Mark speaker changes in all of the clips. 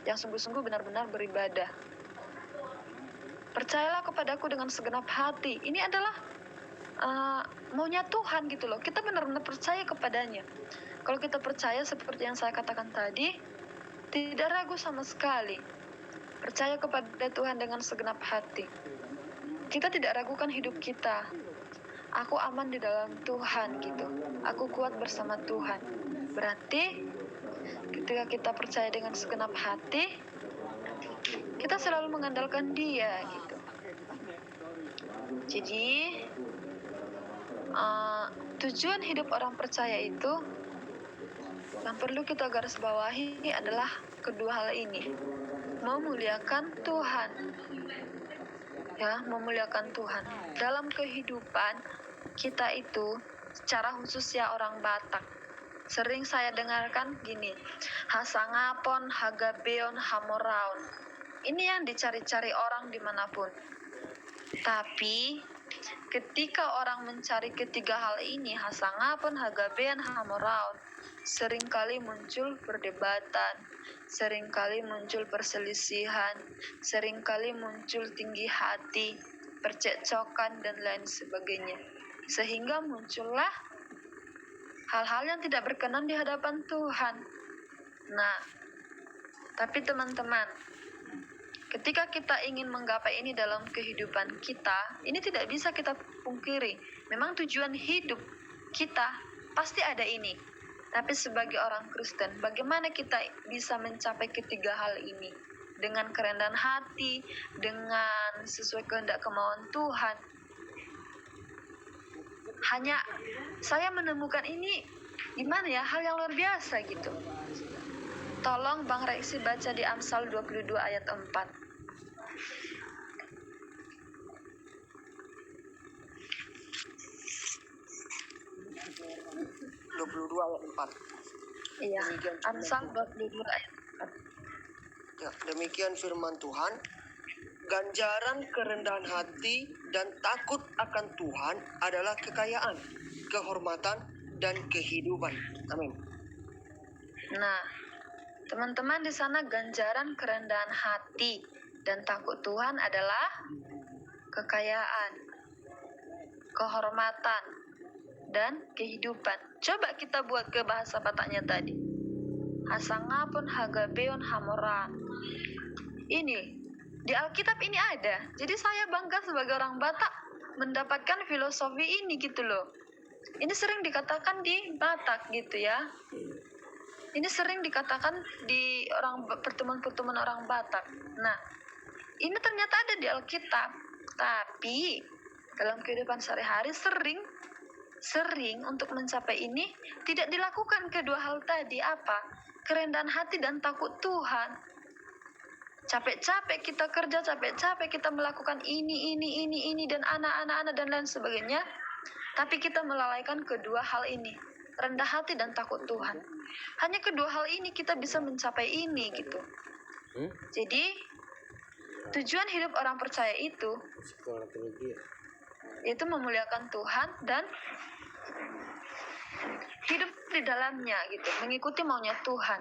Speaker 1: yang sungguh-sungguh benar-benar beribadah. Percayalah kepadaku dengan segenap hati. Ini adalah maunya Tuhan gitu loh. Kita benar-benar percaya kepadanya. Kalau kita percaya seperti yang saya katakan tadi, tidak ragu sama sekali. Percaya kepada Tuhan dengan segenap hati. Kita tidak ragukan hidup kita. Aku aman di dalam Tuhan gitu. Aku kuat bersama Tuhan. Berarti ketika kita percaya dengan segenap hati, kita selalu mengandalkan Dia gitu. Jadi tujuan hidup orang percaya itu yang perlu kita garis bawahi adalah kedua hal ini. Memuliakan Tuhan. Ya, memuliakan Tuhan. Dalam kehidupan kita itu, secara khusus ya orang Batak, sering saya dengarkan gini, hasangapon, hagabeon, hamoraun. Ini yang dicari-cari orang dimanapun. Tapi ketika orang mencari ketiga hal ini, hasangapon, hagabeon, hamoraun, seringkali muncul perdebatan, seringkali muncul perselisihan, seringkali muncul tinggi hati, percekcokan, dan lain sebagainya. Sehingga muncullah hal-hal yang tidak berkenan di hadapan Tuhan. Nah, tapi teman-teman, ketika kita ingin menggapai ini dalam kehidupan kita, ini tidak bisa kita pungkiri. Memang tujuan hidup kita pasti ada ini. Tapi sebagai orang Kristen, bagaimana kita bisa mencapai ketiga hal ini? Dengan kerendahan hati, dengan sesuai kehendak kemauan Tuhan. Hanya saya menemukan ini gimana ya, hal yang luar biasa gitu. Tolong Bang Reksi baca di Amsal 22 ayat 4. Iya, Amsal 22 ayat 4.
Speaker 2: Ya, demikian firman Tuhan. Ganjaran kerendahan hati dan takut akan Tuhan adalah kekayaan, kehormatan, dan kehidupan. Amin.
Speaker 1: Nah, teman-teman, di sana ganjaran kerendahan hati dan takut Tuhan adalah kekayaan, kehormatan, dan kehidupan. Coba kita buat ke bahasa Bataknya tadi. Hasangapun, hagabeon, hamoran. Ini di Alkitab ini ada. Jadi saya bangga sebagai orang Batak mendapatkan filosofi ini gitu loh. Ini sering dikatakan di Batak gitu ya. Ini sering dikatakan di pertemuan-pertemuan orang Batak. Nah, ini ternyata ada di Alkitab. Tapi dalam kehidupan sehari-hari sering untuk mencapai ini tidak dilakukan kedua hal tadi. Apa? Kerendahan hati dan takut Tuhan. Capek-capek kita kerja, capek-capek kita melakukan ini dan anak-anak dan lain sebagainya. Tapi kita melalaikan kedua hal ini, rendah hati dan takut Tuhan. Hanya kedua hal ini kita bisa mencapai ini gitu. Jadi tujuan hidup orang percaya itu memuliakan Tuhan dan hidup di dalamnya gitu, mengikuti maunya Tuhan.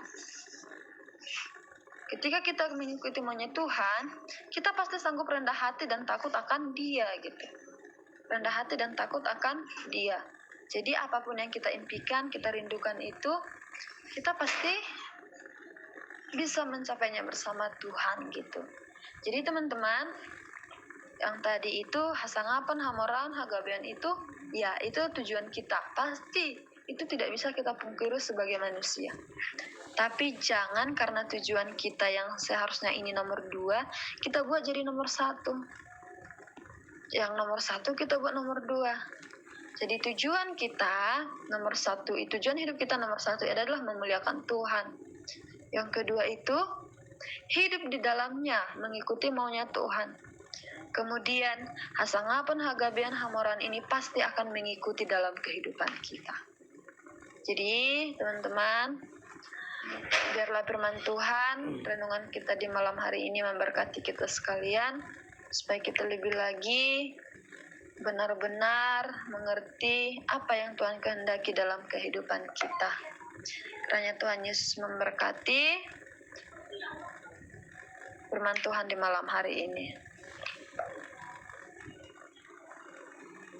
Speaker 1: Ketika kita mengikuti maunya Tuhan, kita pasti sanggup rendah hati dan takut akan Dia gitu. Rendah hati dan takut akan Dia. Jadi apapun yang kita impikan, kita rindukan itu, kita pasti bisa mencapainya bersama Tuhan gitu. Jadi teman-teman, yang tadi itu hasangapun, hamoran, hagabeon itu, ya itu tujuan kita. Pasti itu tidak bisa kita pungkiri sebagai manusia. Tapi jangan karena tujuan kita yang seharusnya ini nomor 2, kita buat jadi nomor 1. Yang nomor 1 kita buat nomor 2. Jadi tujuan kita nomor 1, tujuan hidup kita nomor 1 adalah memuliakan Tuhan. Yang kedua itu hidup di dalamnya, mengikuti maunya Tuhan. Kemudian hasangapun, hagabeon, hamoran ini pasti akan mengikuti dalam kehidupan kita. Jadi teman-teman, biarlah firman Tuhan, renungan kita di malam hari ini memberkati kita sekalian, supaya kita lebih lagi benar-benar mengerti apa yang Tuhan kehendaki dalam kehidupan kita. Kiranya Tuhan Yesus memberkati. firman Tuhan di malam hari ini.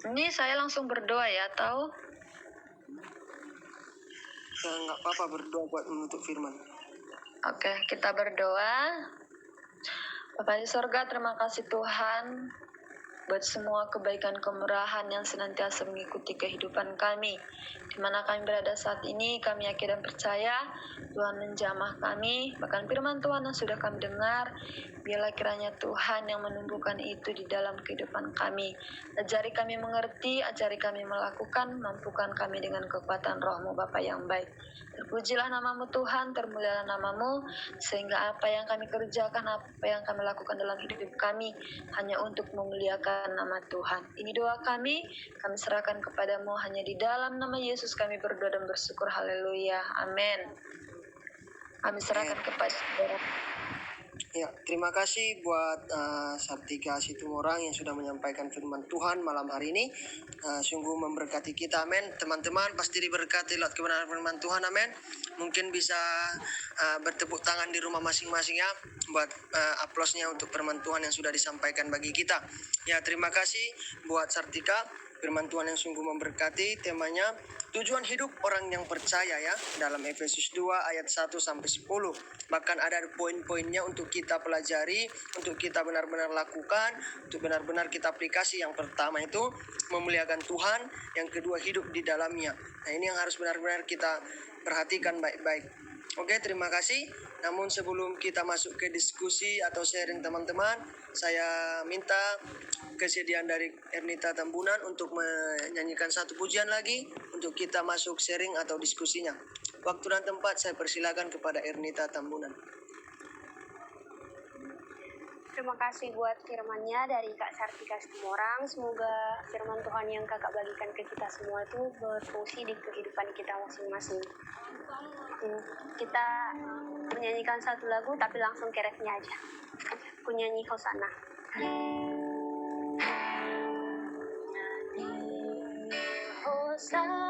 Speaker 1: Ini saya langsung berdoa ya, atau?
Speaker 2: Ya, nggak apa-apa berdoa buat menutup firman.
Speaker 1: Oke, kita berdoa. Bapa di sorga, terima kasih Tuhan buat semua kebaikan kemurahan yang senantiasa mengikuti kehidupan kami. Di mana kami berada saat ini, kami yakin dan percaya Tuhan menjamah kami, bahkan firman Tuhan yang sudah kami dengar, biarlah kiranya Tuhan yang menumbuhkan itu di dalam kehidupan kami. Ajari kami mengerti, ajari kami melakukan, mampukan kami dengan kekuatan roh-Mu Bapa yang baik. Terpujilah namamu Tuhan, termulialah namamu, sehingga apa yang kami kerjakan, apa yang kami lakukan dalam hidup kami, hanya untuk memuliakan nama Tuhan. Ini doa kami serahkan kepadamu, hanya di dalam nama Yesus kami berdoa dan bersyukur, haleluya, amin. Kami serahkan kepada saudara.
Speaker 2: Ya, terima kasih buat Sartika Situmorang yang sudah menyampaikan firman Tuhan malam hari ini. Sungguh memberkati kita, amin. Teman-teman pasti diberkati lewat kebenaran firman Tuhan, amin. Mungkin bisa bertepuk tangan di rumah masing-masing ya, buat aplausnya untuk firman Tuhan yang sudah disampaikan bagi kita. Ya, terima kasih buat Sartika. Firman Tuhan yang sungguh memberkati. Temanya tujuan hidup orang yang percaya ya, dalam Efesus 2 ayat 1-10. Bahkan ada poin-poinnya untuk kita pelajari, untuk kita benar-benar lakukan, untuk benar-benar kita aplikasi. Yang pertama itu memuliakan Tuhan, yang kedua hidup di dalamnya. Nah, ini yang harus benar-benar kita perhatikan baik-baik. Oke, terima kasih. Namun sebelum kita masuk ke diskusi atau sharing teman-teman, saya minta kesediaan dari Ernita Tambunan untuk menyanyikan satu pujian lagi untuk kita masuk sharing atau diskusinya. Waktu dan tempat saya persilakan kepada Ernita Tambunan.
Speaker 3: Terima kasih buat firman-Nya dari Kak Sartika Situmorang. Semoga firman Tuhan yang Kakak bagikan ke kita semua itu berfungsi di kehidupan kita masing-masing. Kita menyanyikan satu lagu tapi langsung ke refnya aja. Aku nyanyi Hosana. Hosana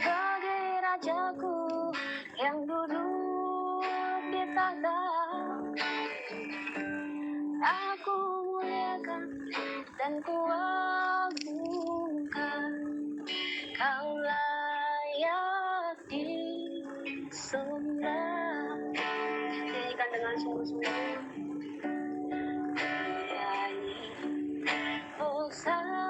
Speaker 3: bagi Rajaku yang duduk di tahta. Aku muliakan dan kuagungkan, Kau layak disembah. Nyanyikan dengan sungguh-sungguh. Nyanyi Hosana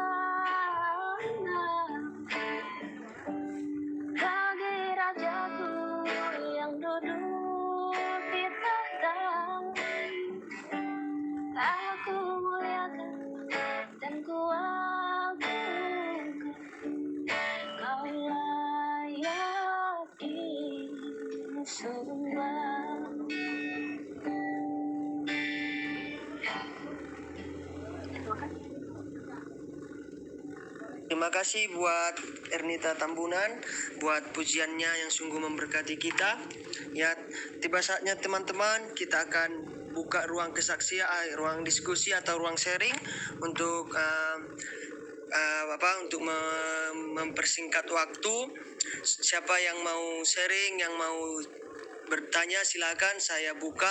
Speaker 3: bagi Rajaku yang duduk di tahta. Aku muliakan dan kuagungkan, Kau layak disembah.
Speaker 2: Terima kasih buat Ernita Tambunan, buat pujiannya yang sungguh memberkati kita. Ya, tiba saatnya teman-teman, kita akan buka ruang kesaksian, ruang diskusi atau ruang sharing untuk untuk mempersingkat waktu. Siapa yang mau sharing, yang mau bertanya, silakan saya buka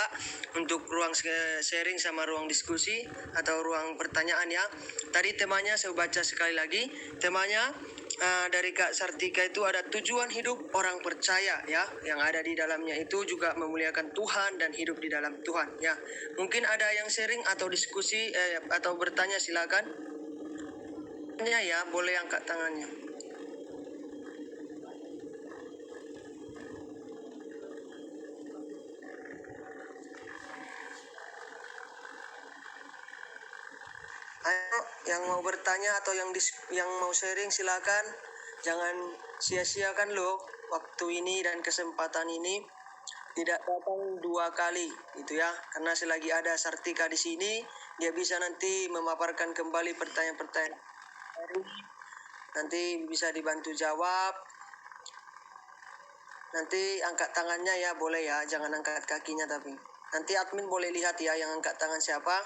Speaker 2: untuk ruang sharing sama ruang diskusi atau ruang pertanyaan ya. Tadi temanya saya baca sekali lagi. Temanya dari Kak Sartika itu ada tujuan hidup orang percaya ya. Yang ada di dalamnya itu juga memuliakan Tuhan dan hidup di dalam Tuhan ya. Mungkin ada yang sharing atau diskusi atau bertanya, silakan. Ya, boleh angkat tangannya. Ayo, yang mau bertanya atau yang mau sharing silakan. Jangan sia-siakan loh waktu ini dan kesempatan ini. Tidak datang dua kali gitu ya. Karena selagi ada Sartika di sini, dia bisa nanti memaparkan kembali pertanyaan-pertanyaan. Nanti bisa dibantu jawab. Nanti angkat tangannya ya, boleh ya. Jangan angkat kakinya tapi. Nanti admin boleh lihat ya yang angkat tangan siapa.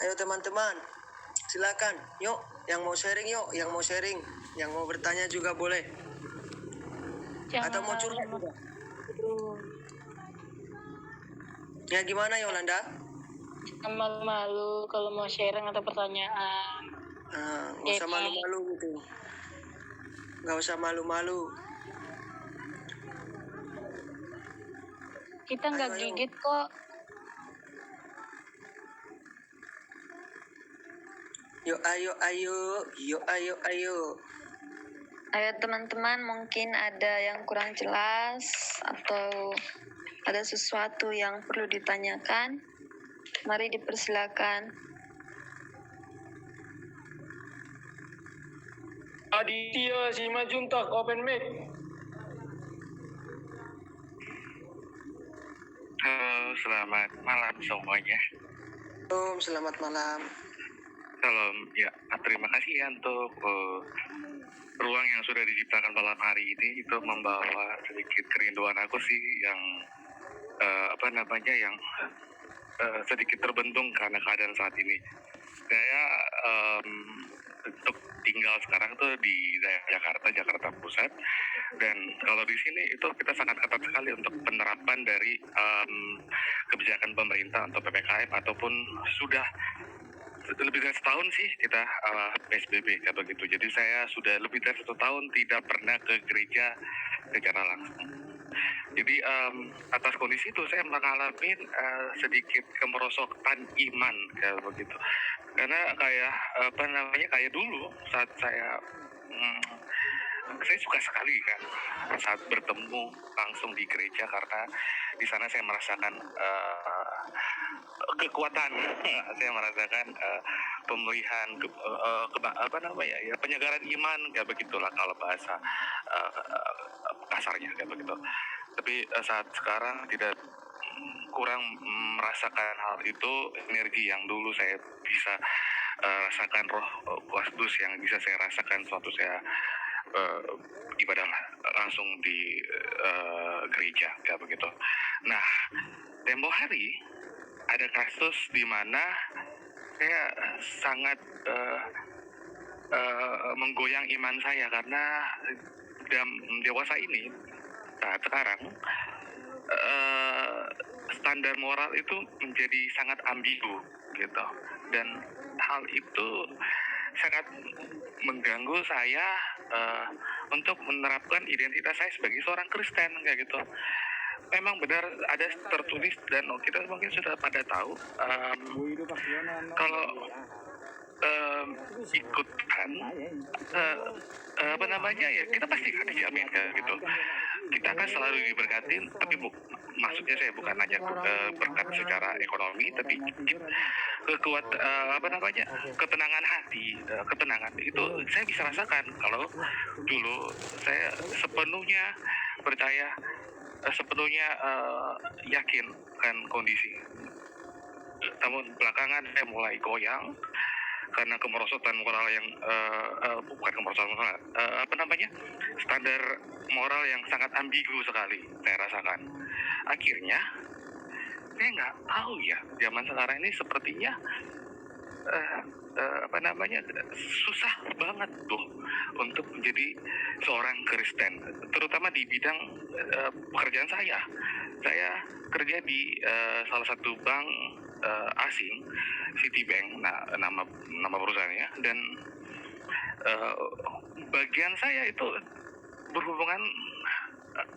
Speaker 2: Ayo teman-teman, silakan. Yuk, yang mau sharing yuk, yang mau sharing, yang mau bertanya juga boleh. Atau mau curhat juga? Ya gimana Yolanda?
Speaker 4: Malu-malu kalau mau sharing atau pertanyaan.
Speaker 2: Nggak usah malu-malu gitu. Nggak usah malu-malu.
Speaker 4: Kita nggak
Speaker 2: Ayo.
Speaker 4: gigit kok.
Speaker 2: Yuk ayo.
Speaker 1: Ayo teman-teman, mungkin ada yang kurang jelas atau ada sesuatu yang perlu ditanyakan. Mari dipersilakan.
Speaker 5: Aditya Simajuntak, open mic.
Speaker 6: Halo, selamat malam semuanya.
Speaker 2: Selamat malam.
Speaker 6: Salam, ya terima kasih ya untuk ruang yang sudah diciptakan malam hari ini. Itu membawa sedikit kerinduan aku sih yang yang sedikit terbentung karena keadaan saat ini. Saya untuk tinggal sekarang tuh di daerah Jakarta Pusat, dan kalau di sini itu kita sangat ketat sekali untuk penerapan dari kebijakan pemerintah untuk PPKM ataupun sudah lebih dari setahun sih kita PSBB kayak begitu. Jadi saya sudah lebih dari 1 tahun tidak pernah ke gereja secara langsung. Jadi atas kondisi itu saya mengalami sedikit kemerosotan iman kayak begitu. Karena kayak dulu saat saya suka sekali kan saat bertemu langsung di gereja, karena di sana saya merasakan kekuatan, saya merasakan pemulihan, penyegaran iman kayak begitulah kalau bahasa kasarnya kayak begitu. Tapi saat sekarang tidak kurang merasakan hal itu, energi yang dulu saya bisa rasakan, roh Kudus yang bisa saya rasakan suatu saya ibadah langsung di gereja kayak begitu. Nah, tempo hari ada kasus di mana saya sangat menggoyang iman saya karena dewasa ini saat sekarang standar moral itu menjadi sangat ambigu gitu, dan hal itu sangat mengganggu saya untuk menerapkan identitas saya sebagai seorang Kristen kayak gitu. Memang benar ada tertulis dan kita mungkin sudah pada tahu kalau ikutan kita pasti akan dijamin kayak gitu. Kita akan selalu diberkati, tapi maksudnya saya bukan hanya berkat secara ekonomi, tapi ketenangan hati, ketenangan itu saya bisa rasakan kalau dulu saya sepenuhnya percaya, sepenuhnya yakin kan kondisi. Namun belakangan saya mulai goyang karena kemerosotan moral yang bukan kemerosotan moral, standar moral yang sangat ambigu sekali saya rasakan. Akhirnya saya nggak tahu ya, zaman sekarang ini sepertinya susah banget tuh untuk menjadi seorang Kristen, terutama di bidang pekerjaan saya. Saya kerja di salah satu bank asing, Citibank, nama perusahaannya, dan bagian saya itu berhubungan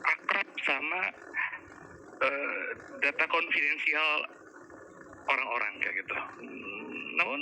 Speaker 6: akrab sama data konfidensial orang-orang kayak gitu. Namun